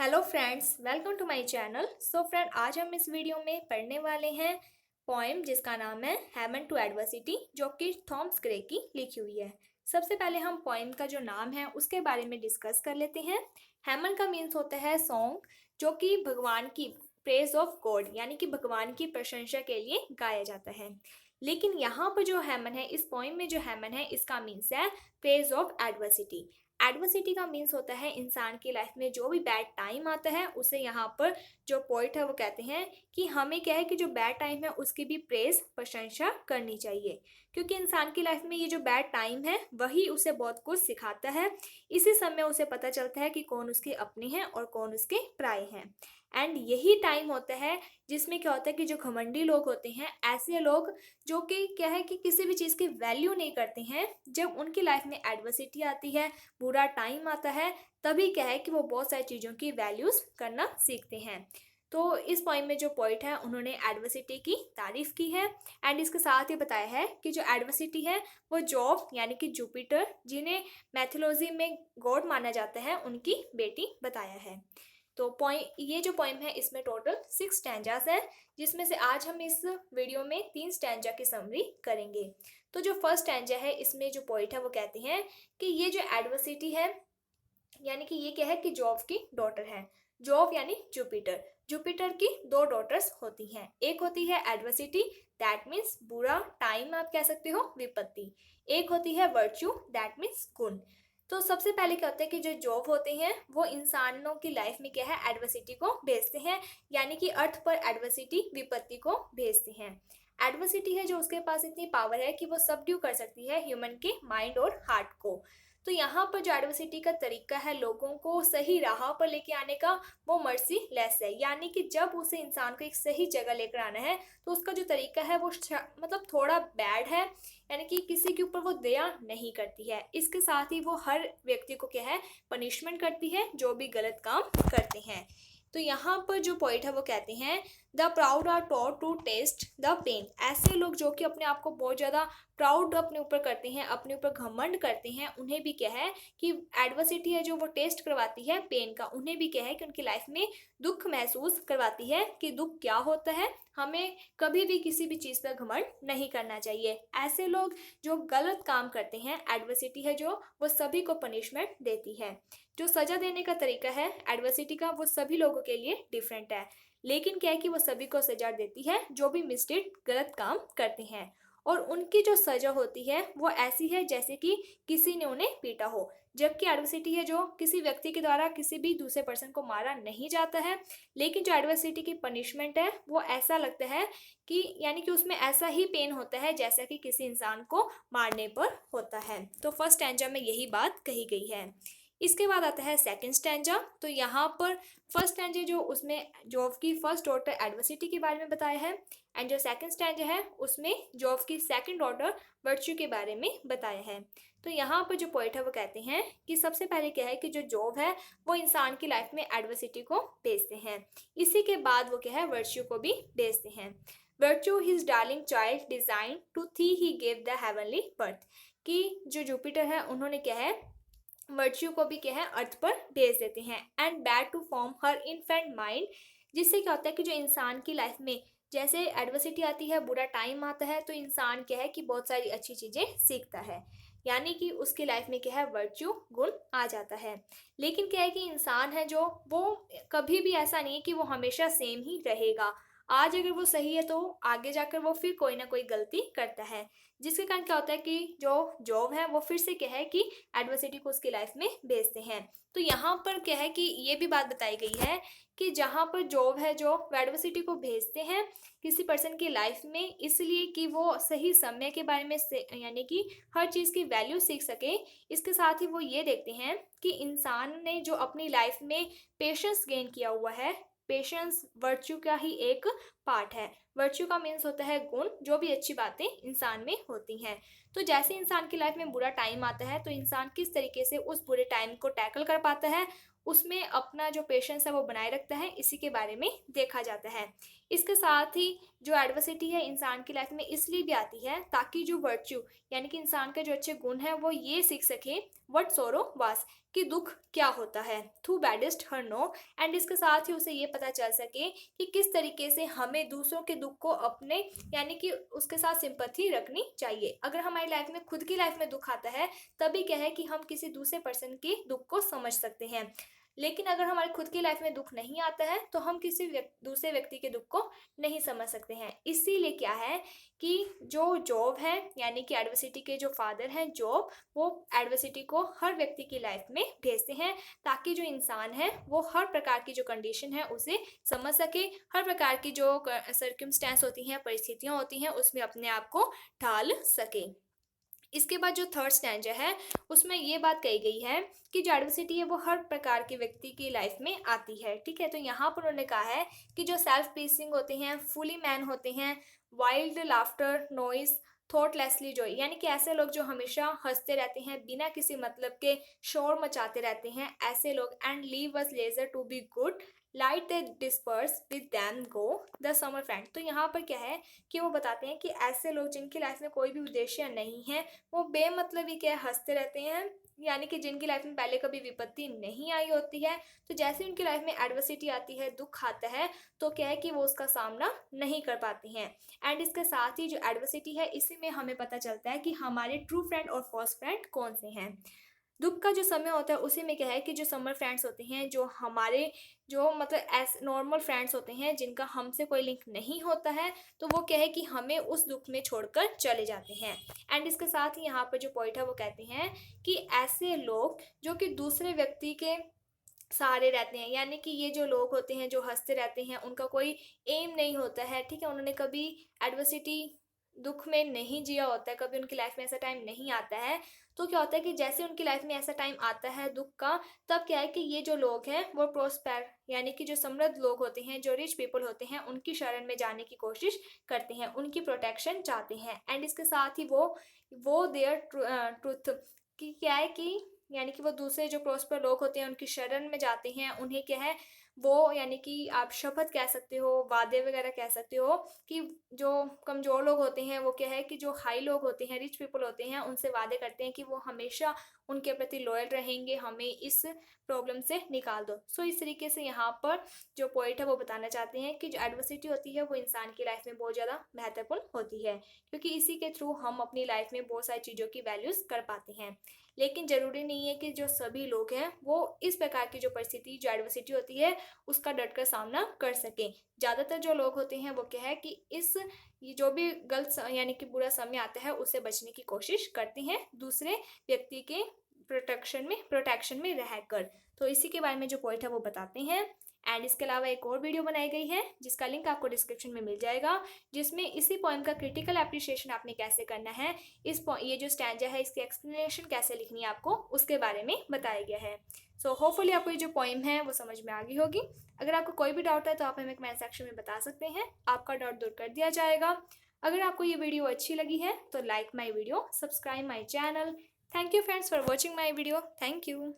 Hello friends, welcome to my channel. So friend, आज हम इस वीडियो में पढ़ने वाले हैं पोएम जिसका नाम है हेमन टू एडवर्सिटी, जो कि थॉमस ग्रे की लिखी हुई है। सबसे पहले हम पोएम का जो नाम है उसके बारे में डिस्कस कर लेते हैं। हेमन का मीन्स होता है सॉन्ग, जो कि भगवान की प्रेज ऑफ गॉड यानी कि भगवान की प्रशंसा के लिए गाया जाता है। लेकिन यहाँ पर जो हेमन है, इस पोएम में जो हेमन है, इसका मीन्स है प्रेज ऑफ एडवर्सिटी। एडवर्सिटी का मीन्स होता है इंसान की लाइफ में जो भी बैड टाइम आता है उसे यहाँ पर जो पोइट है वो कहते हैं कि हमें क्या है कि जो बैड टाइम है उसकी भी प्रेज प्रशंसा करनी चाहिए, क्योंकि इंसान की लाइफ में ये जो बैड टाइम है वही उसे बहुत कुछ सिखाता है। इसी समय उसे पता चलता है कि कौन उसके अपने हैं और कौन उसके पराये हैं। एंड यही टाइम होता है जिसमें क्या होता है कि जो घमंडी लोग होते हैं, ऐसे लोग जो कि क्या है कि किसी भी चीज़ की वैल्यू नहीं करते हैं, जब उनकी लाइफ में एडवर्सिटी आती है, बुरा टाइम आता है, तभी क्या है कि वो बहुत सारी चीज़ों की वैल्यूज़ करना सीखते हैं। तो इस पोइम में जो पोइट है उन्होंने एडवर्सिटी की तारीफ की है। एंड इसके साथ ही बताया है कि जो एडवर्सिटी है वो जॉब यानी कि जुपिटर, जिन्हें मैथोलॉजी में गॉड माना जाता है, उनकी बेटी बताया है। तो ये जो पोइम है इसमें टोटल 6 स्टैंजास है, जिसमें से आज हम इस वीडियो में 3 स्टैंजा की समरी करेंगे। तो जो फर्स्ट स्टैंजा है इसमें जो पोइट है वो कहते हैं कि ये जो एडवर्सिटी है, यानी कि ये क्या है कि जॉब की डॉटर है। जॉब यानी जुपिटर, जुपिटर की 2 डॉटर्स होती हैं। एक होती है एडवर्सिटी, दैट मीन्स बुरा टाइम, आप कह सकते हो विपत्ति। एक होती है वर्च्यू, दैट मीन्स गुण। तो सबसे पहले क्या होता है कि जो जॉब होते हैं वो इंसानों की लाइफ में क्या है, एडवर्सिटी को भेजते हैं, यानी कि अर्थ पर एडवर्सिटी विपत्ति को भेजते हैं। एडवर्सिटी है जो उसके पास इतनी पावर है कि वो सबड्यू कर सकती है ह्यूमन के माइंड और हार्ट को। तो यहाँ पर जो एडवर्सिटी का तरीका है लोगों को सही राह पर लेके आने का, वो मर्सी लेस है, यानी कि जब उसे इंसान को एक सही जगह लेकर आना है तो उसका जो तरीका है वो मतलब थोड़ा बैड है, यानी कि किसी के ऊपर वो दया नहीं करती है। इसके साथ ही वो हर व्यक्ति को क्या है, पनिशमेंट करती है जो भी गलत काम करते हैं। तो यहाँ पर जो पॉइंट है वो कहते हैं the proud are taught to test the pain. ऐसे लोग जो कि अपने आप को बहुत ज़्यादा प्राउड अपने ऊपर करते हैं, अपने ऊपर घमंड करते हैं, उन्हें भी क्या है कि एडवर्सिटी है जो वो टेस्ट करवाती है पेन का। उन्हें भी क्या है कि उनकी लाइफ में दुख महसूस करवाती है कि दुख क्या होता है। हमें कभी भी किसी भी चीज़ पर घमंड नहीं करना चाहिए। ऐसे लोग जो गलत काम करते हैं, एडवर्सिटी है जो वो सभी को पनिशमेंट देती है। जो सजा देने का तरीका है एडवर्सिटी का वो सभी लोगों के लिए डिफरेंट है, लेकिन क्या है कि वो सभी को सजा देती है जो भी मिस्टेक गलत काम करते हैं। और उनकी जो सजा होती है वो ऐसी है जैसे कि किसी ने उन्हें पीटा हो, जबकि एडवर्सिटी है जो किसी व्यक्ति के द्वारा किसी भी दूसरे पर्सन को मारा नहीं जाता है, लेकिन जो एडवर्सिटी की पनिशमेंट है वो ऐसा लगता है कि यानी कि उसमें ऐसा ही पेन होता है जैसा कि किसी इंसान को मारने पर होता है। तो फर्स्ट स्टैंजा में यही बात कही गई है। इसके बाद आता है सेकंड स्टैंजा। तो यहाँ पर फर्स्ट स्टैंजा जो उसमें जॉब की फर्स्ट डॉटर एडवर्सिटी के बारे में बताया है, एंड जो सेकंड स्टैंजा है उसमें जॉब की सेकंड डॉटर वर्च्यू के बारे में बताया है। तो यहाँ पर जो पॉइंट है वो कहते हैं कि सबसे पहले क्या है कि जो जॉब है वो इंसान की लाइफ में एडवर्सिटी को भेजते हैं, इसी के बाद वो क्या है वर्च्यू को भी भेजते हैं। Virtue his darling child design to thee he gave the heavenly birth, कि जो जुपिटर है उन्होंने क्या है वर्च्यू को भी क्या है अर्थ पर भेज देते हैं। And bade to form her infant mind, जिससे क्या होता है कि जो इंसान की लाइफ में जैसे एडवर्सिटी आती है, बुरा टाइम आता है, तो इंसान क्या है कि बहुत सारी अच्छी चीज़ें सीखता है, यानी कि उसकी लाइफ में क्या है वर्च्यू गुण आ जाता है। लेकिन क्या है कि इंसान है जो वो कभी भी ऐसा नहीं है कि वो हमेशा सेम ही रहेगा। आज अगर वो सही है तो आगे जाकर वो फिर कोई ना कोई गलती करता है, जिसके कारण क्या होता है कि जो जॉब है वो फिर से क्या है कि एडवर्सिटी को उसकी लाइफ में भेजते हैं। तो यहाँ पर क्या है कि ये भी बात बताई गई है कि जहाँ पर जॉब है जो एडवर्सिटी को भेजते हैं किसी पर्सन की लाइफ में, इसलिए कि वो सही समय के बारे में यानी कि हर चीज़ की वैल्यू सीख सके। इसके साथ ही वो ये देखते हैं कि इंसान ने जो अपनी लाइफ में पेशेंस गेन किया हुआ है, पेशेंस वर्च्यू का ही एक पार्ट है। वर्च्यू का मीन्स होता है गुण, जो भी अच्छी बातें इंसान में होती हैं। तो जैसे इंसान की लाइफ में बुरा टाइम आता है तो इंसान किस तरीके से उस बुरे टाइम को टैकल कर पाता है, उसमें अपना जो पेशेंस है वो बनाए रखता है, इसी के बारे में देखा जाता है। इसके साथ ही जो एडवर्सिटी है इंसान की लाइफ में इसलिए भी आती है ताकि जो वर्च्यू यानी कि इंसान के जो अच्छे गुण हैं वो ये सीख सके व्हाट सोरो वास, कि दुख क्या होता है, through baddest her know, and इसके साथ ही उसे ये पता चल सके कि किस तरीके से हमें दूसरों के दुख को अपने यानी कि उसके साथ सिंपैथी रखनी चाहिए। अगर हमारी लाइफ में खुद की लाइफ में दुख आता है तभी क्या है कि हम किसी दूसरे पर्सन के दुख को समझ सकते हैं, लेकिन अगर हमारी खुद की लाइफ में दुख नहीं आता है तो हम किसी दूसरे व्यक्ति के दुख को नहीं समझ सकते हैं। इसीलिए क्या है कि जो जॉब है यानी कि एडवर्सिटी के जो फादर हैं जॉब, वो एडवर्सिटी को हर व्यक्ति की लाइफ में भेजते हैं ताकि जो इंसान है वो हर प्रकार की जो कंडीशन है उसे समझ सके, हर प्रकार की जो सर्कमस्टेंस होती हैं, परिस्थितियाँ होती हैं, उसमें अपने आप को ढाल सके। इसके बाद जो थर्ड स्टैंजा है उसमें ये बात कही गई है कि जो एडवर्सिटी है वो हर प्रकार के व्यक्ति की लाइफ में आती है। ठीक है, तो यहाँ पर उन्होंने कहा है कि जो सेल्फ प्लीसिंग होते हैं, फुली मैन होते हैं, वाइल्ड लाफ्टर, नॉइज, थॉटलेसली जॉय, यानी कि ऐसे लोग जो हमेशा हंसते रहते हैं, बिना किसी मतलब के शोर मचाते रहते हैं, ऐसे लोग, and leave us leisure to be good, light they disperse with them go the summer friend. तो यहाँ पर क्या है कि वो बताते हैं कि ऐसे लोग जिनकी लाइफ में कोई भी उद्देश्य नहीं है, वो बेमतलब ही क्या हंसते रहते हैं, यानी कि जिनकी लाइफ में पहले कभी विपत्ति नहीं आई होती है, तो जैसे उनकी लाइफ में एडवर्सिटी आती है, दुख आता है, तो क्या है कि वो उसका सामना नहीं कर पाते हैं। एंड इसके साथ ही जो एडवर्सिटी है इसी में हमें पता चलता है कि हमारे ट्रू फ्रेंड और फॉल्स फ्रेंड कौन से हैं। दुख का जो समय होता है उसी में क्या है कि जो समर फ्रेंड्स होते हैं, जो हमारे जो मतलब एस नॉर्मल फ्रेंड्स होते हैं जिनका हमसे कोई लिंक नहीं होता है, तो वो क्या है कि हमें उस दुख में छोड़कर चले जाते हैं। एंड इसके साथ ही यहाँ पर जो पॉइंट है वो कहते हैं कि ऐसे लोग जो कि दूसरे व्यक्ति के सहारे रहते हैं, यानी कि ये जो लोग होते हैं जो हंसते रहते हैं, उनका कोई एम नहीं होता है। ठीक है, उन्होंने कभी एडवर्सिटी दुख में नहीं जिया होता है, कभी उनकी लाइफ में ऐसा टाइम नहीं आता है, तो क्या होता है कि जैसे उनकी लाइफ में ऐसा टाइम आता है दुख का, तब क्या है कि ये जो लोग हैं वो प्रोस्पेर यानी कि जो समृद्ध लोग होते हैं, जो रिच पीपल होते हैं, उनकी शरण में जाने की कोशिश करते हैं, उनकी प्रोटेक्शन चाहते हैं। एंड इसके साथ ही वो देयर ट्रुथ कि क्या है कि यानी कि वो दूसरे जो प्रोस्पर लोग होते हैं उनकी शरण में जाते हैं, उन्हें क्या है वो यानी कि आप शपथ कह सकते हो, वादे वगैरह कह सकते हो कि जो कमज़ोर लोग होते हैं वो क्या है कि जो हाई लोग होते हैं, रिच पीपल होते हैं, उनसे वादे करते हैं कि वो हमेशा उनके प्रति लॉयल रहेंगे, हमें इस प्रॉब्लम से निकाल दो। सो इस तरीके से यहाँ पर जो पॉइंट है वो बताना चाहते हैं कि जो एडवर्सिटी होती है वो इंसान की लाइफ में बहुत ज़्यादा महत्वपूर्ण होती है, क्योंकि इसी के थ्रू हम अपनी लाइफ में बहुत सारी चीज़ों की वैल्यूज़ कर पाते हैं। लेकिन ज़रूरी नहीं है कि जो सभी लोग हैं वो इस प्रकार की जो परिस्थिति जो एडवर्सिटी होती है उसका डट कर सामना कर सकें। ज़्यादातर जो लोग होते हैं वो क्या है कि ये जो भी यानी कि बुरा समय आता है उससे बचने की कोशिश करते हैं, दूसरे व्यक्ति के प्रोटेक्शन में रहकर। तो इसी के बारे में जो पॉइंट है वो बताते हैं। एंड इसके अलावा एक और वीडियो बनाई गई है जिसका लिंक आपको डिस्क्रिप्शन में मिल जाएगा, जिसमें इसी पॉइंट का क्रिटिकल एप्रिसिएशन आपने कैसे करना है, ये जो स्टैंजा है इसकी एक्सप्लेनेशन कैसे लिखनी है आपको, उसके बारे में बताया गया है। सो होपफुली आपको ये जो पॉइंट है वो समझ में आ गई होगी। अगर आपको कोई भी डाउट है तो आप हमें कमेंट सेक्शन में बता सकते हैं, आपका डाउट दूर कर दिया जाएगा। अगर आपको ये वीडियो अच्छी लगी है तो like my video, subscribe my channel. Thank you friends for watching my video. Thank you.